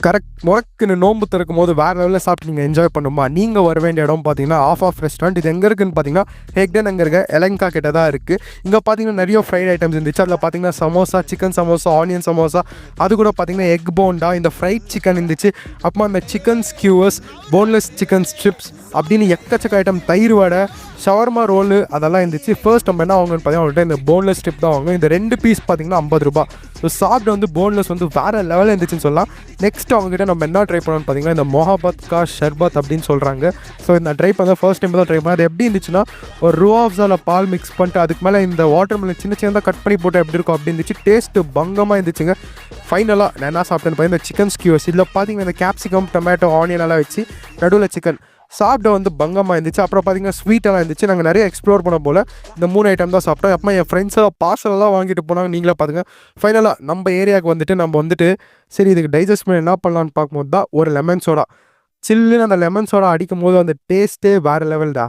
முடக்குன்னு நோம்பு திறக்கும்போது வேறு லெவலில் சாப்பிட்டு நீங்கள் என்ஜாய் பண்ணுமா, நீங்கள் வர வேண்டிய இடம் பார்த்தீங்கன்னா ஆஃப் ரெஸ்டாரண்ட். இது எங்கே இருக்குன்னு பார்த்தீங்கன்னா ஹெக்டன் அங்கே இருக்க எலங்கா கிட்ட தான் இருக்குது. இங்கே பார்த்தீங்கன்னா நிறைய ஃப்ரைட் ஐட்டம்ஸ் இருந்துச்சு. அதில் பார்த்தீங்கன்னா சமோசா, சிக்கன் சமோசா, ஆனியன் சமோசா, அது கூட பார்த்தீங்கன்னா எக் போண்டா, இந்த ஃப்ரைட் சிக்கன் இருந்துச்சு. அப்புறமா இந்த chicken skewers, boneless chicken strips அப்படின்னு எக்கச்சக்க ஐட்டம், தயிர் வடை, ஷவர்மா ரோலு அதெல்லாம் இருந்துச்சு. ஃபர்ஸ்ட் நம்ம என்ன வாங்கன்னு பார்த்தீங்கன்னா அவங்கள்ட்ட இந்த போன்லெஸ் ஸ்ட்ரிப் தான் வாங்க. இந்த 2 பீஸ் பார்த்தீங்கன்னா 50 ரூபா. ஸோ சாப்பிட்டு வந்து போன்லெஸ் வந்து வேறு லெவலில் இருந்துச்சுன்னு சொல்லலாம். நெக்ஸ்ட் அவங்ககிட்ட நம்ம என்ன ட்ரை பண்ணோன்னு பார்த்தீங்கன்னா இந்த மொஹபத் கா ஷர்பத் அப்படின்னு சொல்கிறாங்க. ஸோ இந்த ட்ரை பண்ண ஃபர்ஸ்ட் டைம் தான் ட்ரை பண்ணேன். அது எப்படி இருந்துச்சுன்னா ஒரு ரூஆஃப்ஸாவில் பால் மிக்ஸ் பண்ணிட்டு அதுக்கு மேலே இந்த வாட்டர் மெலன் சின்ன சின்னதாக கட் பண்ணி போட்டு எப்படி இருக்கும் அப்படி இருந்துச்சு. டேஸ்ட்டு பங்கமாக இருந்துச்சுங்க. ஃபைனலாக நான் என்ன சாப்பிட்டேன்னு பார்த்தீங்கன்னா இந்த சிக்கன் ஸ்கியூவர்ஸ். இதில் பார்த்தீங்கன்னா இந்த கேப்சிகம், டொமேட்டோ, ஆனியன் எல்லாம் வச்சு நடுவில் சிக்கன் சாப்பிட வந்து பங்கமாக இருந்துச்சு. அப்புறம் பார்த்தீங்கன்னா ஸ்வீட்டெல்லாம் இருந்துச்சு. நாங்கள் நிறைய எக்ஸ்ப்ளோர் பண்ண போல் இந்த 3 ஐட்டம் தான் சாப்பிட்டோம். அப்புறமா என் ஃப்ரெண்ட்ஸெல்லாம் பார்சலெல்லாம் வாங்கிட்டு போனாங்க. நீங்களே பார்த்துங்க. ஃபைனலாக நம்ம ஏரியாவுக்கு வந்துட்டு சரி இதுக்கு டைஜஸ்ட் பண்ணி என்ன பண்ணலான்னு பார்க்கும்போது தான் ஒரு லெமன் சோடா. சில்லுன்னு அந்த லெமன் சோடா அடிக்கும் போது அந்த டேஸ்ட்டே வேறு லெவல்டா.